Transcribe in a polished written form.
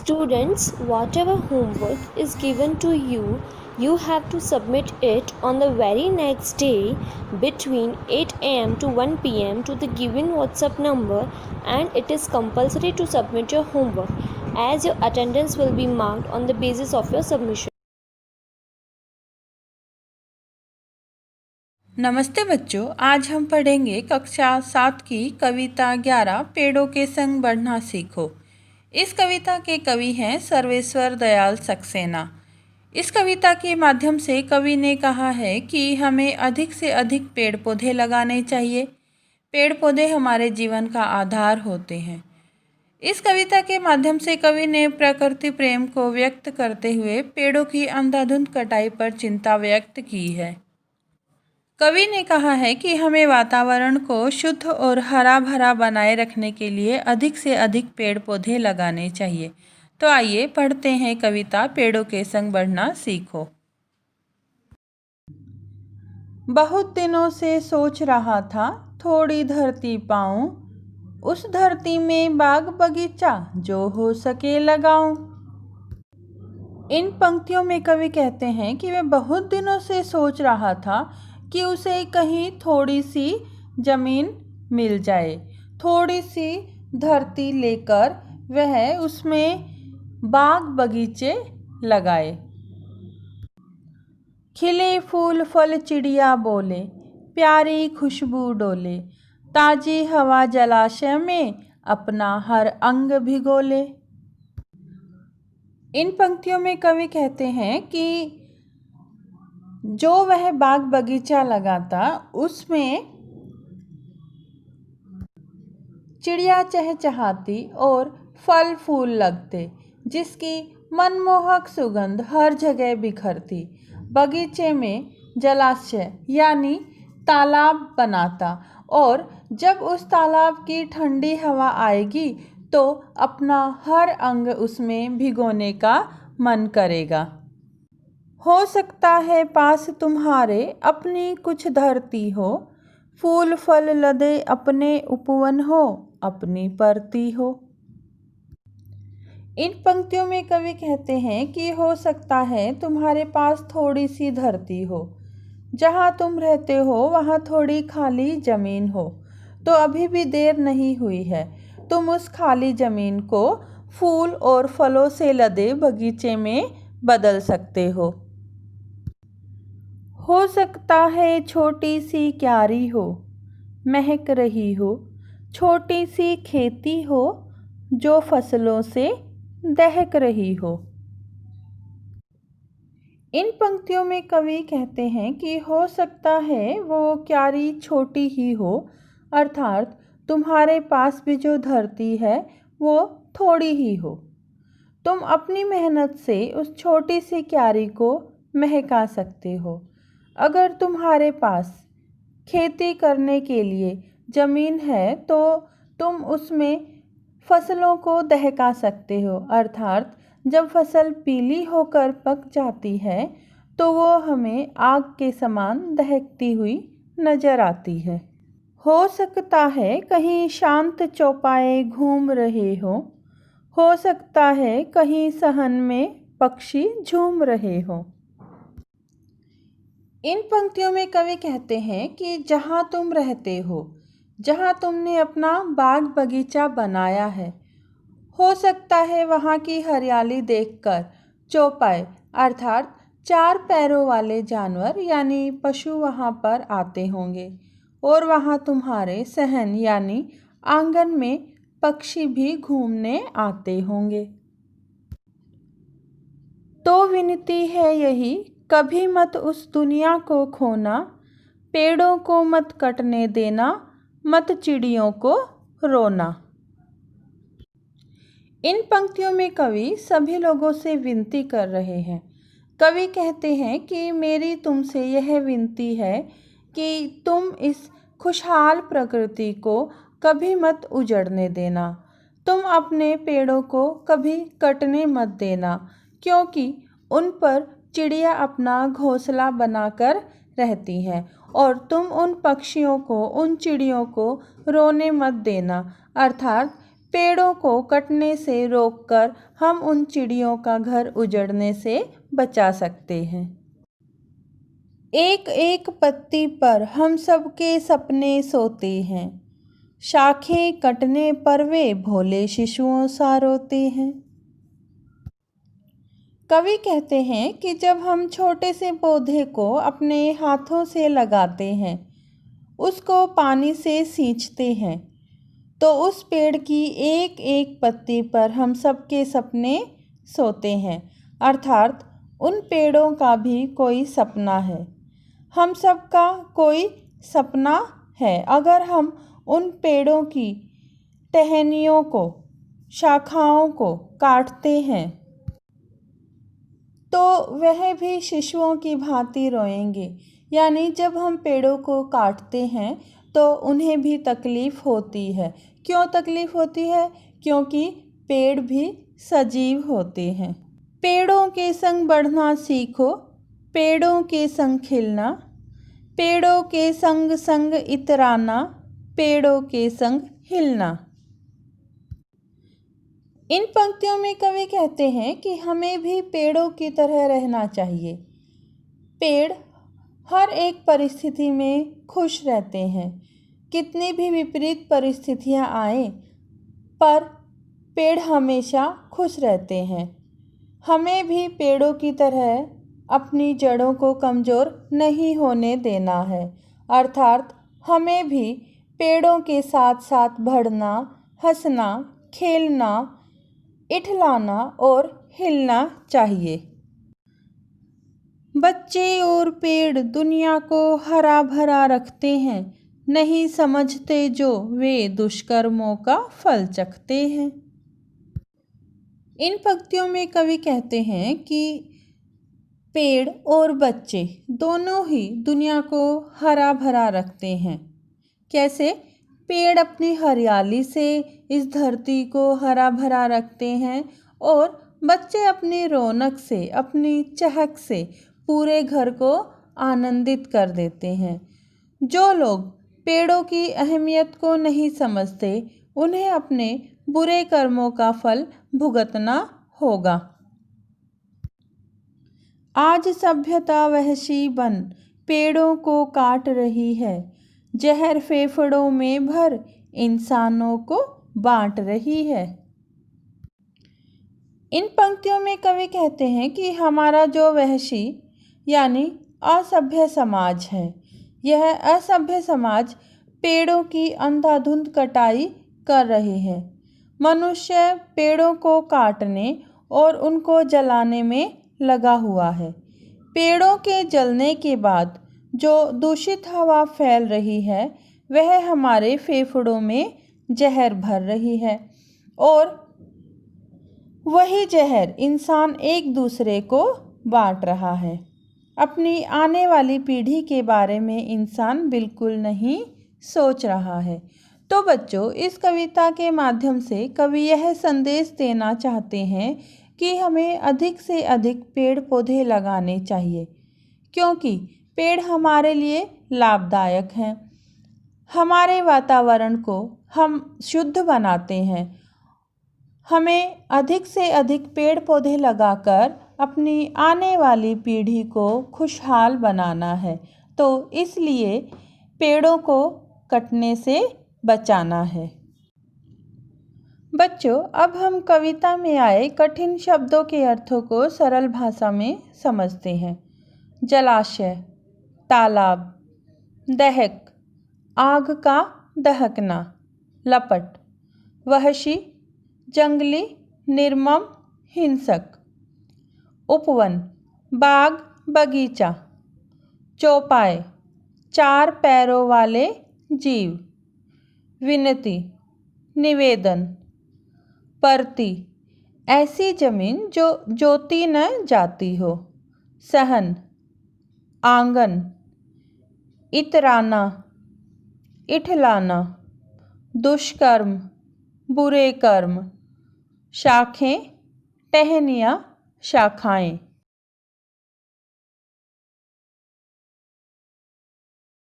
Students, whatever homework is given to you, you have to submit it on the very next day between 8 am to 1 pm to the given WhatsApp number, and it is compulsory to submit your homework as your attendance will be marked on the basis of your submission. नमस्ते बच्चों, आज हम पढ़ेंगे कक्षा 7 की कविता 11 पेड़ों के संग बढ़ना सीखो। इस कविता के कवि हैं सर्वेश्वर दयाल सक्सेना। इस कविता के माध्यम से कवि ने कहा है कि हमें अधिक से अधिक पेड़ पौधे लगाने चाहिए। पेड़ पौधे हमारे जीवन का आधार होते हैं। इस कविता के माध्यम से कवि ने प्रकृति प्रेम को व्यक्त करते हुए पेड़ों की अंधाधुंध कटाई पर चिंता व्यक्त की है। कवि ने कहा है कि हमें वातावरण को शुद्ध और हरा भरा बनाए रखने के लिए अधिक से अधिक पेड़ पौधे लगाने चाहिए। तो आइए पढ़ते हैं कविता पेड़ों के संग बढ़ना सीखो। बहुत दिनों से सोच रहा था थोड़ी धरती पाऊं, उस धरती में बाग बगीचा जो हो सके लगाऊं। इन पंक्तियों में कवि कहते हैं कि वह बहुत दिनों से सोच रहा था कि उसे कहीं थोड़ी सी ज़मीन मिल जाए, थोड़ी सी धरती लेकर वह उसमें बाग बगीचे लगाए। खिले फूल फल चिड़िया बोले, प्यारी खुशबू डोले, ताजी हवा जलाशय में अपना हर अंग भिगोले। इन पंक्तियों में कवि कहते हैं कि जो वह बाग बगीचा लगाता उसमें चिड़िया चहचहाती और फल फूल लगते, जिसकी मनमोहक सुगंध हर जगह बिखरती। बगीचे में जलाशय यानी तालाब बनाता और जब उस तालाब की ठंडी हवा आएगी तो अपना हर अंग उसमें भिगोने का मन करेगा। हो सकता है पास तुम्हारे अपनी कुछ धरती हो, फूल फल लदे अपने उपवन हो, अपनी परती हो। इन पंक्तियों में कवि कहते हैं कि हो सकता है तुम्हारे पास थोड़ी सी धरती हो, जहाँ तुम रहते हो वहाँ थोड़ी खाली ज़मीन हो, तो अभी भी देर नहीं हुई है। तुम उस खाली ज़मीन को फूल और फलों से लदे बगीचे में बदल सकते हो सकता है छोटी सी क्यारी हो, महक रही हो, छोटी सी खेती हो जो फसलों से दहक रही हो। इन पंक्तियों में कवि कहते हैं कि हो सकता है वो क्यारी छोटी ही हो, अर्थात तुम्हारे पास भी जो धरती है वो थोड़ी ही हो। तुम अपनी मेहनत से उस छोटी सी क्यारी को महका सकते हो। अगर तुम्हारे पास खेती करने के लिए ज़मीन है तो तुम उसमें फसलों को दहका सकते हो, अर्थात जब फसल पीली होकर पक जाती है तो वो हमें आग के समान दहकती हुई नज़र आती है। हो सकता है कहीं शांत चौपाए घूम रहे हो सकता है कहीं सहन में पक्षी झूम रहे हो। इन पंक्तियों में कवि कहते हैं कि जहाँ तुम रहते हो, जहाँ तुमने अपना बाग बगीचा बनाया है, हो सकता है वहाँ की हरियाली देखकर चौपाए अर्थात चार पैरों वाले जानवर यानी पशु वहाँ पर आते होंगे और वहाँ तुम्हारे सहन यानी आंगन में पक्षी भी घूमने आते होंगे। तो विनती है यही, कभी मत उस दुनिया को खोना, पेड़ों को मत कटने देना, मत चिड़ियों को रोना। इन पंक्तियों में कवि सभी लोगों से विनती कर रहे हैं। कवि कहते हैं कि मेरी तुमसे यह विनती है कि तुम इस खुशहाल प्रकृति को कभी मत उजड़ने देना। तुम अपने पेड़ों को कभी कटने मत देना, क्योंकि उन पर चिड़िया अपना घोंसला बनाकर रहती हैं और तुम उन पक्षियों को, उन चिड़ियों को रोने मत देना, अर्थात पेड़ों को कटने से रोककर हम उन चिड़ियों का घर उजड़ने से बचा सकते हैं। एक एक पत्ती पर हम सबके सपने सोते हैं, शाखें कटने पर वे भोले शिशुओं सा रोते हैं। कवि कहते हैं कि जब हम छोटे से पौधे को अपने हाथों से लगाते हैं, उसको पानी से सींचते हैं, तो उस पेड़ की एक एक पत्ती पर हम सबके सपने सोते हैं। अर्थात उन पेड़ों का भी कोई सपना है, हम सबका कोई सपना है। अगर हम उन पेड़ों की टहनियों को, शाखाओं को काटते हैं तो वह भी शिशुओं की भांति रोएंगे। यानी जब हम पेड़ों को काटते हैं तो उन्हें भी तकलीफ़ होती है। क्यों तकलीफ़ होती है? क्योंकि पेड़ भी सजीव होते हैं। पेड़ों के संग बढ़ना सीखो, पेड़ों के संग खिलना, पेड़ों के संग संग इतराना, पेड़ों के संग हिलना। इन पंक्तियों में कवि कहते हैं कि हमें भी पेड़ों की तरह रहना चाहिए। पेड़ हर एक परिस्थिति में खुश रहते हैं। कितनी भी विपरीत परिस्थितियां आए पर पेड़ हमेशा खुश रहते हैं। हमें भी पेड़ों की तरह अपनी जड़ों को कमज़ोर नहीं होने देना है। अर्थात हमें भी पेड़ों के साथ साथ बढ़ना, हंसना, खेलना, इठलाना और हिलना चाहिए। बच्चे और पेड़ दुनिया को हरा भरा रखते हैं, नहीं समझते जो वे दुष्कर्मों का फल चखते हैं। इन पंक्तियों में कवि कहते हैं कि पेड़ और बच्चे दोनों ही दुनिया को हरा भरा रखते हैं। कैसे? पेड़ अपनी हरियाली से इस धरती को हरा भरा रखते हैं और बच्चे अपनी रौनक से, अपनी चहक से पूरे घर को आनंदित कर देते हैं। जो लोग पेड़ों की अहमियत को नहीं समझते, उन्हें अपने बुरे कर्मों का फल भुगतना होगा। आज सभ्यता वहशी बन पेड़ों को काट रही है, जहर फेफड़ों में भर इंसानों को बांट रही है। इन पंक्तियों में कवि कहते हैं कि हमारा जो वहशी यानी असभ्य समाज है, यह असभ्य समाज पेड़ों की अंधाधुंध कटाई कर रहे हैं। मनुष्य पेड़ों को काटने और उनको जलाने में लगा हुआ है। पेड़ों के जलने के बाद जो दूषित हवा फैल रही है, वह हमारे फेफड़ों में जहर भर रही है और वही जहर इंसान एक दूसरे को बांट रहा है। अपनी आने वाली पीढ़ी के बारे में इंसान बिल्कुल नहीं सोच रहा है। तो बच्चों, इस कविता के माध्यम से कवि यह संदेश देना चाहते हैं कि हमें अधिक से अधिक पेड़ पौधे लगाने चाहिए, क्योंकि पेड़ हमारे लिए लाभदायक हैं। हमारे वातावरण को हम शुद्ध बनाते हैं। हमें अधिक से अधिक पेड़ पौधे लगाकर अपनी आने वाली पीढ़ी को खुशहाल बनाना है। तो इसलिए पेड़ों को कटने से बचाना है। बच्चों, अब हम कविता में आए कठिन शब्दों के अर्थों को सरल भाषा में समझते हैं। जलाशय, तालाब, दहक, आग का दहकना, लपट, वहशी, जंगली, निर्मम, हिंसक, उपवन, बाग, बगीचा, चौपाए, चार पैरों वाले जीव, विनती, निवेदन, परती, ऐसी जमीन जो जोती न जाती हो, सहन, आंगन, इतराना, इठलाना, दुष्कर्म, बुरे कर्म, शाखें, टहनियाँ, शाखाएं।